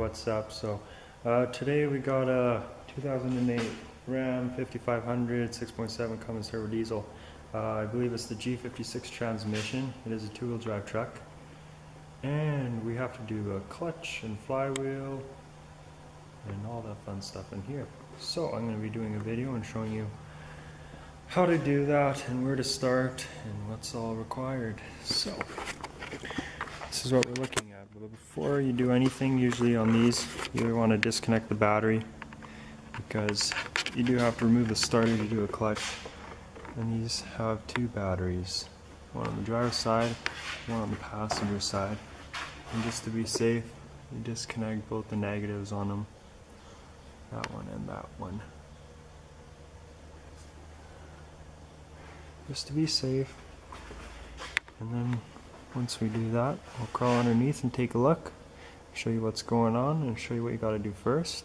what's up. So today we got a 2008 Ram 5500 6.7 Cummins turbo diesel. I believe it's the G56 transmission. It is a two-wheel drive truck, and we have to do a clutch and flywheel and all that fun stuff in here. So I'm going to be doing a video and showing you how to do that and where to start and what's all required. So this is what we're looking at. But before you do anything, usually on these, you want to disconnect the battery, because you do have to remove the starter to do a clutch. And these have two batteries, one on the driver's side, one on the passenger side. And just to be safe, you disconnect both the negatives on them, that one and that one, just to be safe. And then once we do that, we'll crawl underneath and take a look, show you what's going on, and show you what you got to do first,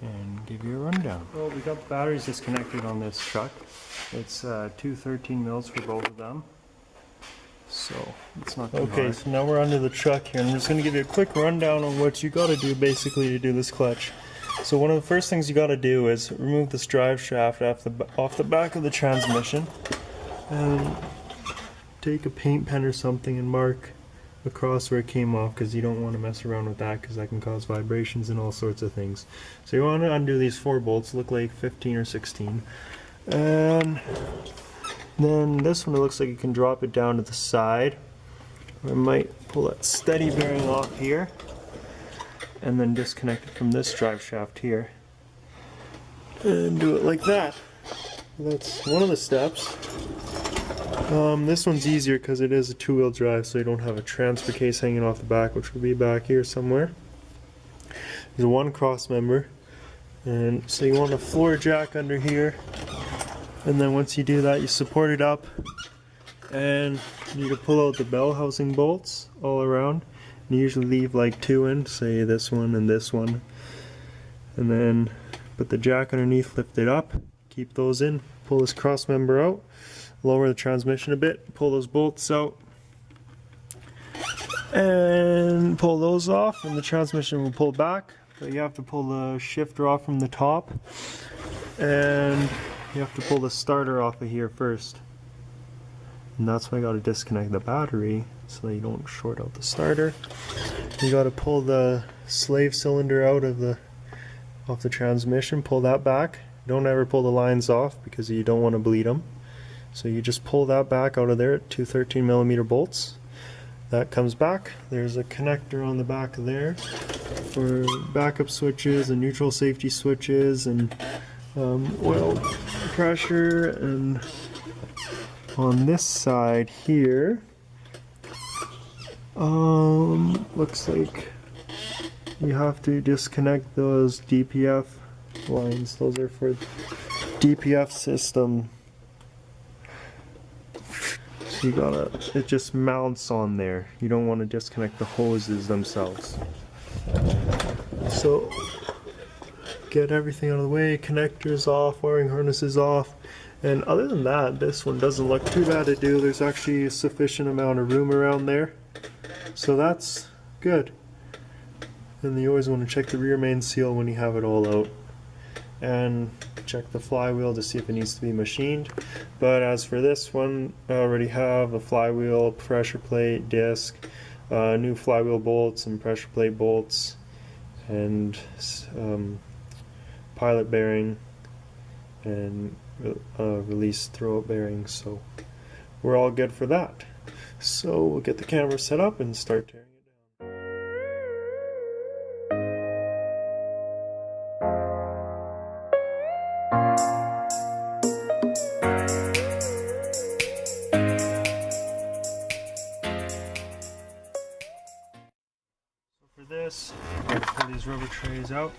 and give you a rundown. Well, we got the batteries disconnected on this truck. It's 213 mils for both of them, so it's not too hard. So now we're under the truck here, and I'm just going to give you a quick rundown on what you got to do basically to do this clutch. So one of the first things you got to do is remove this drive shaft off the back of the transmission, and take a paint pen or something and mark across where it came off, because you don't want to mess around with that, because that can cause vibrations and all sorts of things. So you want to undo these 4 bolts, look like 15 or 16, and then this one, it looks like you can drop it down to the side. I might pull that steady bearing off here and then disconnect it from this drive shaft here and do it like that. That's one of the steps. This one's easier because it is a two-wheel drive, so you don't have a transfer case hanging off the back, which will be back here somewhere. There's one cross member, and so you want a floor jack under here, and then once you do that, you support it up, and you can pull out the bell housing bolts all around. And you usually leave like 2 in, say this one and this one, and then put the jack underneath, lift it up, keep those in, pull this cross member out, lower the transmission a bit, pull those bolts out, and pull those off, and the transmission will pull back. But you have to pull the shifter off from the top, and you have to pull the starter off of here first. And that's why I got to disconnect the battery, so that you don't short out the starter. You got to pull the slave cylinder out of the transmission, pull that back. Don't ever pull the lines off, because you don't want to bleed them. So you just pull that back out of there at 2 13mm bolts. That comes back. There's a connector on the back there for backup switches and neutral safety switches and oil pressure. And on this side here, looks like you have to disconnect those DPF lines. Those are for DPF system. You gotta, it just mounts on there. You don't want to disconnect the hoses themselves. So get everything out of the way, connectors off, wiring harnesses off, and other than that, this one doesn't look too bad to do. There's actually a sufficient amount of room around there, so that's good. And you always want to check the rear main seal when you have it all out, and check the flywheel to see if it needs to be machined. But as for this one, I already have a flywheel, pressure plate, disc, new flywheel bolts and pressure plate bolts, and pilot bearing and release throwout bearing. So we're all good for that. So we'll get the camera set up and start tearing it down. For this, I'm going to pull these rubber trays out,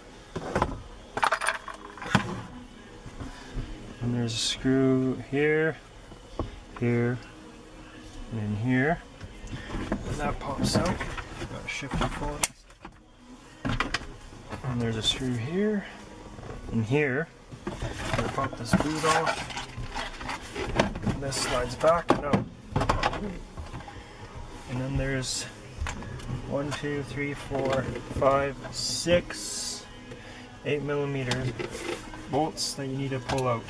and there's a screw here, here, and in here, and that pops out. Got a shifter for it, and there's a screw here, and here. I'm going to pop this boot off, and this slides back and out, and then there's 1, 2, 3, 4, 5, 6, 8mm bolts that you need to pull out.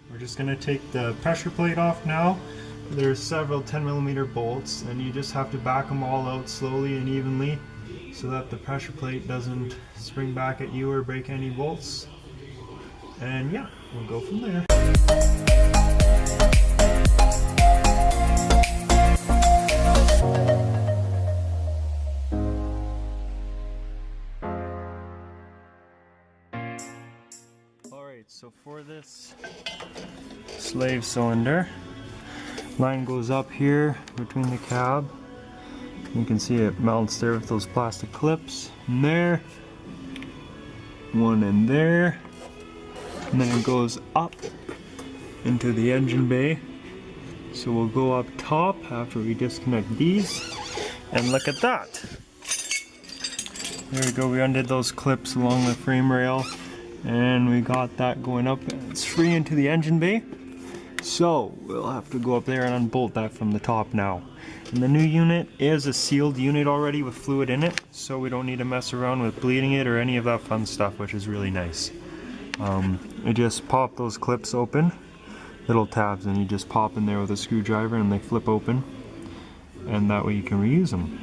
We're just going to take the pressure plate off now. There's several 10mm bolts, and you just have to back them all out slowly and evenly so that the pressure plate doesn't spring back at you or break any bolts. And yeah, we'll go from there. Alright, so for this slave cylinder, line goes up here between the cab. You can see it mounts there with those plastic clips. And there, one in there, and then it goes up into the engine bay. So we'll go up top after we disconnect these, and look at that. There we go, we undid those clips along the frame rail, and we got that going up. It's free into the engine bay. So we'll have to go up there and unbolt that from the top now. And the new unit is a sealed unit already with fluid in it, so we don't need to mess around with bleeding it or any of that fun stuff, which is really nice. You just pop those clips open, little tabs, and you just pop in there with a screwdriver and they flip open, and that way you can reuse them.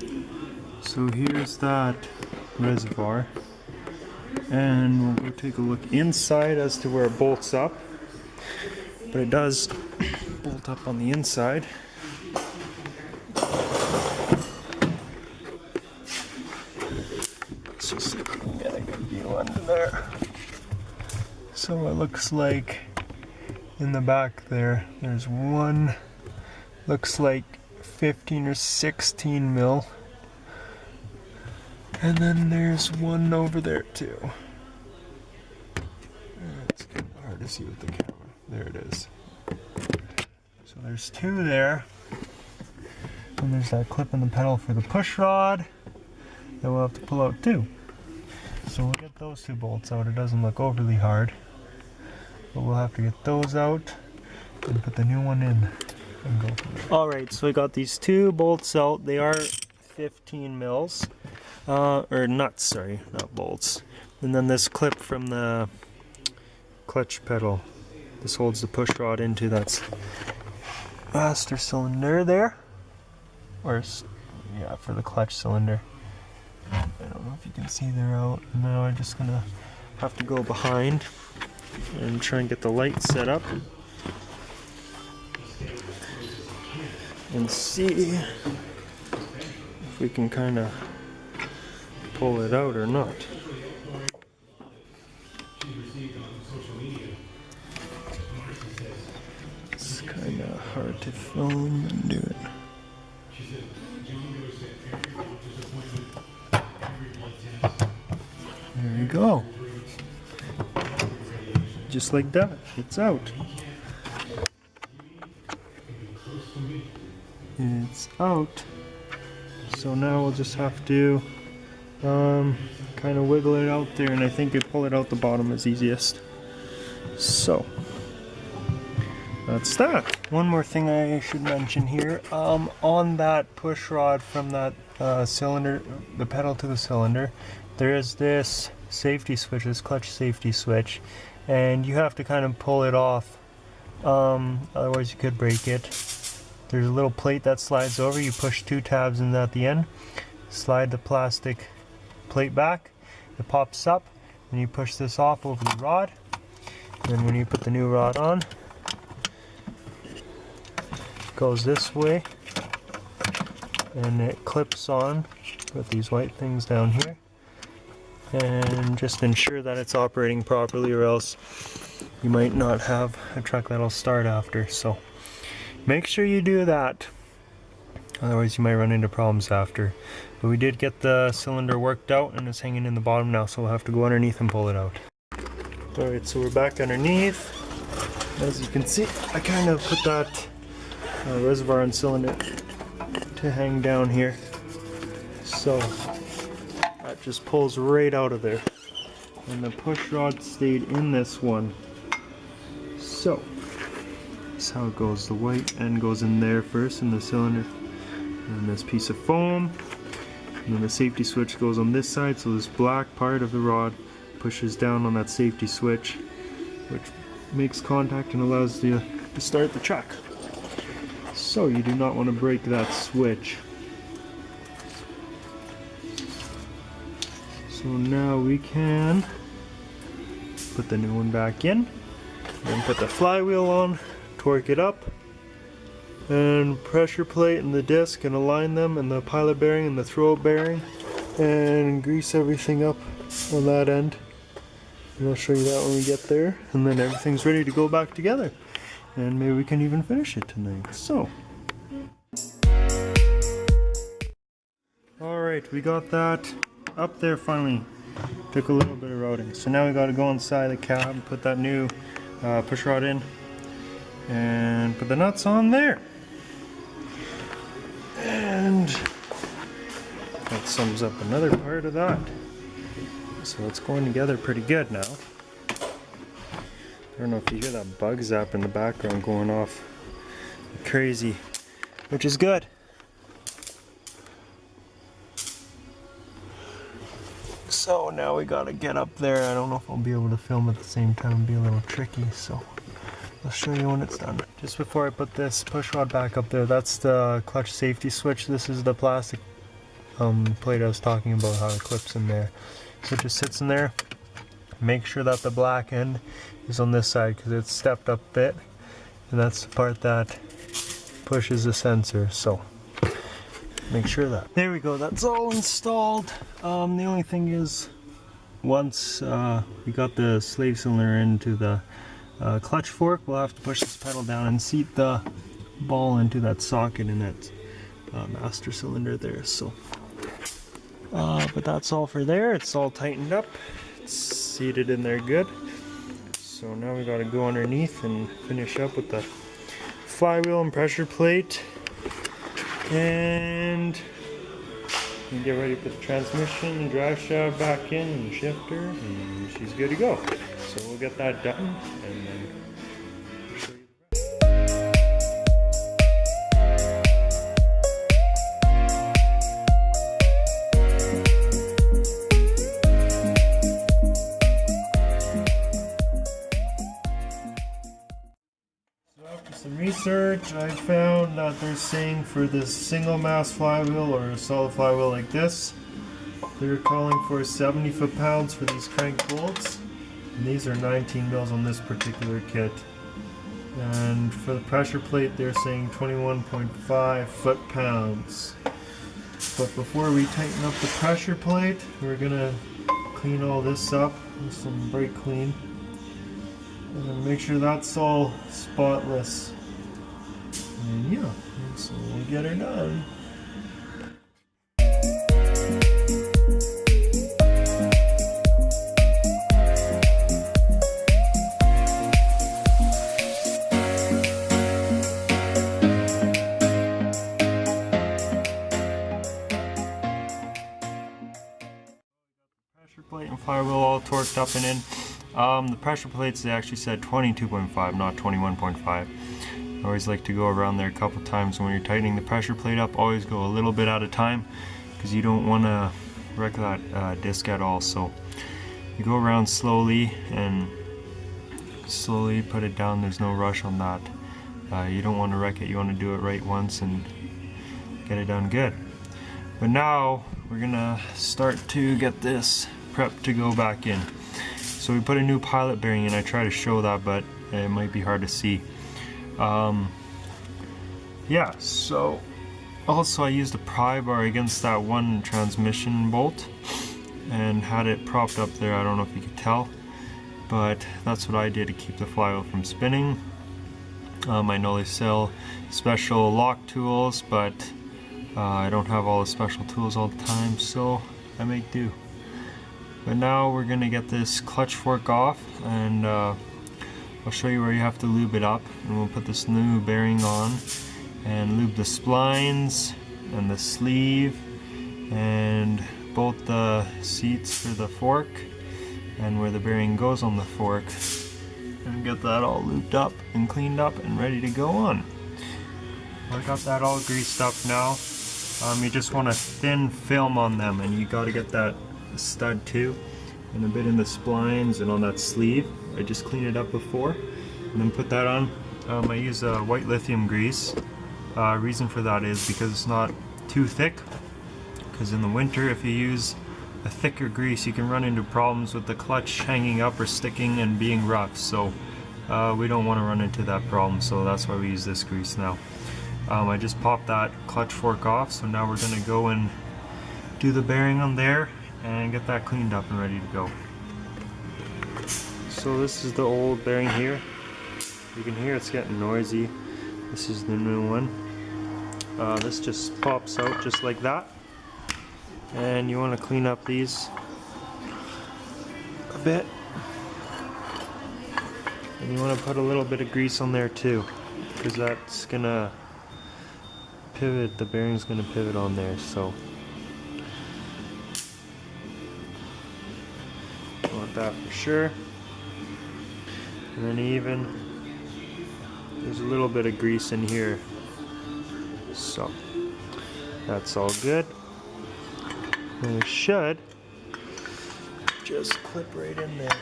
So here's that reservoir, and we'll go take a look inside as to where it bolts up. But it does bolt up on the inside. Let's just see if we can get a good view under there. So it looks like in the back there, there's one, looks like 15 or 16 mil. And then there's one over there too. It's kind of hard to see with the camera. There it is. So there's two there. And there's that clip in the pedal for the push rod that we'll have to pull out too. So we'll get those two bolts out. It doesn't look overly hard, but we'll have to get those out and put the new one in and go from there. Alright, so we got these two bolts out. They are 15 mils. Or nuts, sorry, not bolts. And then this clip from the clutch pedal. This holds the push rod into that master cylinder there. Or, yeah, for the clutch cylinder. I don't know if you can see they're out. Now I'm just gonna have to go behind and try and get the light set up. And see if we can kind of pull it out or not. It's kind of hard to film and do it. There we go. Just like that, it's out. It's out. So now we'll just have to kind of wiggle it out there, and I think you pull it out the bottom is easiest. So that's that. One more thing I should mention here, on that push rod from that cylinder, the pedal to the cylinder, there is this safety switch, this clutch safety switch, and you have to kind of pull it off, otherwise you could break it. There's a little plate that slides over, you push two tabs in at the end, slide the plastic plate back, it pops up, and you push this off over the rod. Then when you put the new rod on, goes this way and it clips on with these white things down here, and just ensure that it's operating properly, or else you might not have a truck that'll start after. So make sure you do that, otherwise you might run into problems after. But we did get the cylinder worked out and it's hanging in the bottom now, so we'll have to go underneath and pull it out. Alright, so we're back underneath. As you can see, I kind of put that reservoir and cylinder to hang down here, so that just pulls right out of there, and the push rod stayed in this one. So that's how it goes. The white end goes in there first in the cylinder, and this piece of foam, and then the safety switch goes on this side, so this black part of the rod pushes down on that safety switch, which makes contact and allows you to start the truck. So you do not want to break that switch. So now we can put the new one back in, and put the flywheel on, torque it up, and pressure plate and the disc and align them, and the pilot bearing and the throw bearing, and grease everything up on that end. And I'll show you that when we get there, and then everything's ready to go back together, and maybe we can even finish it tonight. So alright, we got that up there finally. Took a little bit of routing, so now we got to go inside the cab, put that new push rod in, and put the nuts on there. And that sums up another part of that. So it's going together pretty good now. I don't know if you hear that bug zap in the background going off crazy, which is good. So now we gotta get up there. I don't know if I'll be able to film at the same time, it'll be a little tricky, so I'll show you when it's done. Just before I put this push rod back up there, that's the clutch safety switch. This is the plastic plate I was talking about, how it clips in there. So it just sits in there. Make sure that the black end is on this side because it's stepped up a bit, and that's the part that pushes the sensor. So make sure that. There we go, that's all installed. The only thing is, once we got the slave cylinder into the clutch fork, we'll have to push this pedal down and seat the ball into that socket in that master cylinder there. So but that's all for there. It's all tightened up, it's seated in there good. So now we got to go underneath and finish up with the flywheel and pressure plate, and get ready to put the transmission and drive shaft back in and shifter, and she's good to go. So we'll get that done and then show you the rest. Some research, I found that they're saying for this single mass flywheel or a solid flywheel like this, they're calling for 70 foot-pounds for these crank bolts, and these are 19 mils on this particular kit. And for the pressure plate, they're saying 21.5 foot-pounds. But before we tighten up the pressure plate, we're gonna clean all this up with some brake clean. And then make sure that's all spotless. And yeah, so we'll get her done. Pressure plate and flywheel all torqued up and in. The pressure plates, they actually said 22.5, not 21.5. I always like to go around there a couple times. When you're tightening the pressure plate up, always go a little bit at a time, because you don't want to wreck that disc at all. So you go around slowly and slowly put it down. There's no rush on that. You don't want to wreck it. You want to do it right once and get it done good. But now we're gonna start to get this prepped to go back in. So we put a new pilot bearing in. I try to show that, but it might be hard to see. yeah, so also I used a pry bar against that one transmission bolt and had it propped up there. I don't know if you could tell, but that's what I did to keep the flywheel from spinning. I know they sell special lock tools, but I don't have all the special tools all the time, so I make do. But now we're gonna get this clutch fork off, and I'll show you where you have to lube it up, and we'll put this new bearing on and lube the splines and the sleeve and both the seats for the fork and where the bearing goes on the fork, and get that all lubed up and cleaned up and ready to go on. I got that all greased up now. You just want a thin film on them, and you got to get that stud too, and a bit in the splines and on that sleeve. I just cleaned it up before and then put that on. I use a white lithium grease. Reason for that is because it's not too thick, because in the winter if you use a thicker grease you can run into problems with the clutch hanging up or sticking and being rough, so we don't want to run into that problem, so that's why we use this grease now. I just popped that clutch fork off, so now we're going to go and do the bearing on there and get that cleaned up and ready to go. So this is the old bearing here. You can hear it's getting noisy. This is the new one. This just pops out just like that, and you want to clean up these a bit, and you want to put a little bit of grease on there too, because that's gonna pivot, the bearing's gonna pivot on there, so you want that for sure. And then even there's a little bit of grease in here, so that's all good. And it should just clip right in there.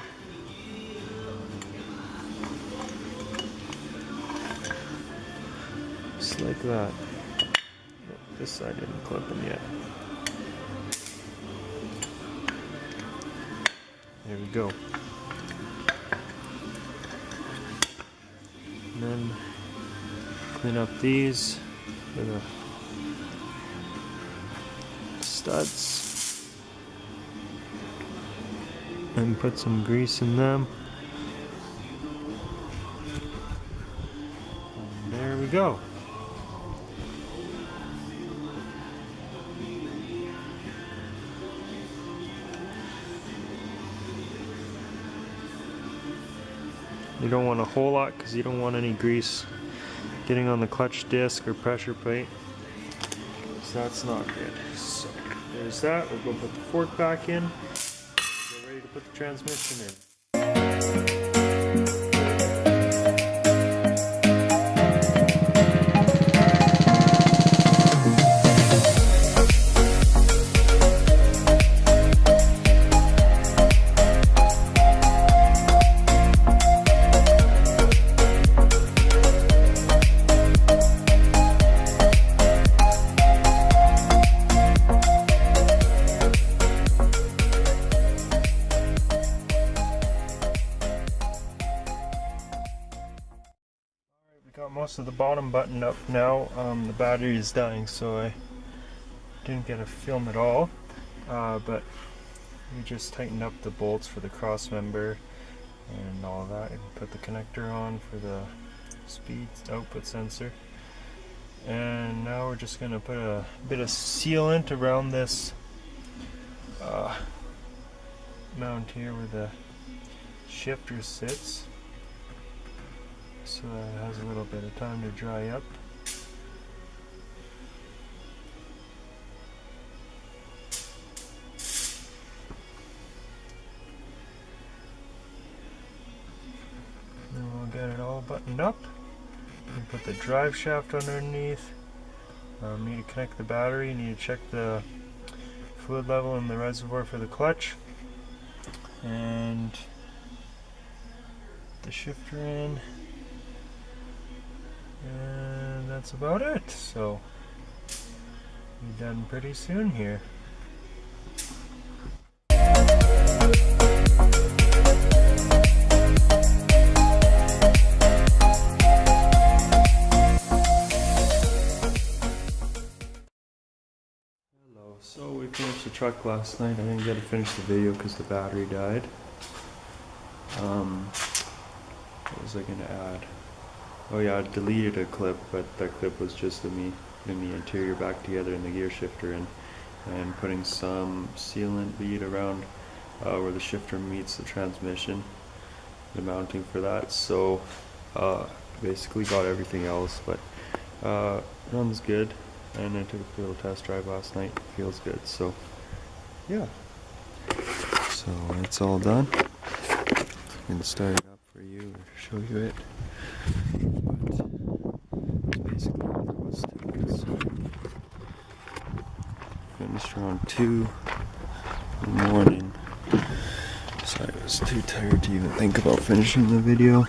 Just like that. This side didn't clip in yet. There we go. And then clean up these for the studs and put some grease in them. And there we go. You don't want a whole lot because you don't want any grease getting on the clutch disc or pressure plate, so that's not good. So there's that. We'll go put the fork back in. Get ready to put the transmission in. Got most of the bottom buttoned up now. The battery is dying, so I didn't get to film it all, but we just tightened up the bolts for the cross member and all that, and put the connector on for the speed output sensor, and now we're just going to put a bit of sealant around this mount here where the shifter sits, so it has a little bit of time to dry up. Then we'll get it all buttoned up and put the drive shaft underneath. Need to connect the battery, need to check the fluid level in the reservoir for the clutch, and the shifter in. And that's about it. So we're done pretty soon here. truck last night. I didn't get to finish the video because the battery died. What was I gonna add? Oh yeah, I deleted a clip, but that clip was just of me putting the interior back together and the gear shifter in, and putting some sealant bead around where the shifter meets the transmission, the mounting for that. So basically got everything else, but runs good, and I took a little test drive last night. Feels good, so yeah. So it's all done. I can start it up for you or show you it. But basically all there was to it. So finished around 2 in the morning. So I was too tired to even think about finishing the video.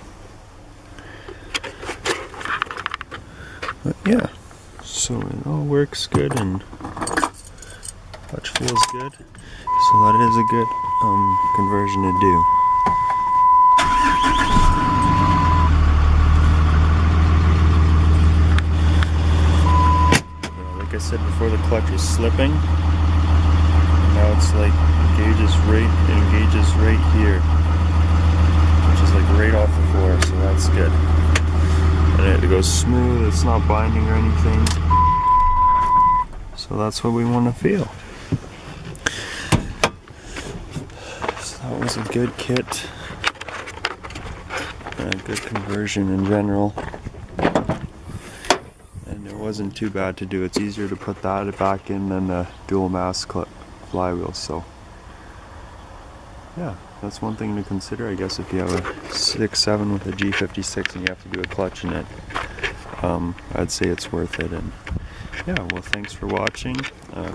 But yeah, so it all works good and clutch feels good. So that is a good conversion to do. Like I said before, the clutch was slipping. Now it's like engages right here, which is like right off the floor, so that's good. And it goes smooth, it's not binding or anything. So that's what we want to feel. So that was a good kit. And a good conversion in general. And it wasn't too bad to do. It's easier to put that back in than the dual mass flywheel. So yeah, that's one thing to consider, I guess, if you have a 6.7 with a G56 and you have to do a clutch in it. I'd say it's worth it. And yeah, well, thanks for watching.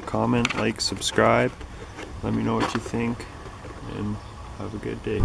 Comment, like, subscribe. Let me know what you think, and have a good day.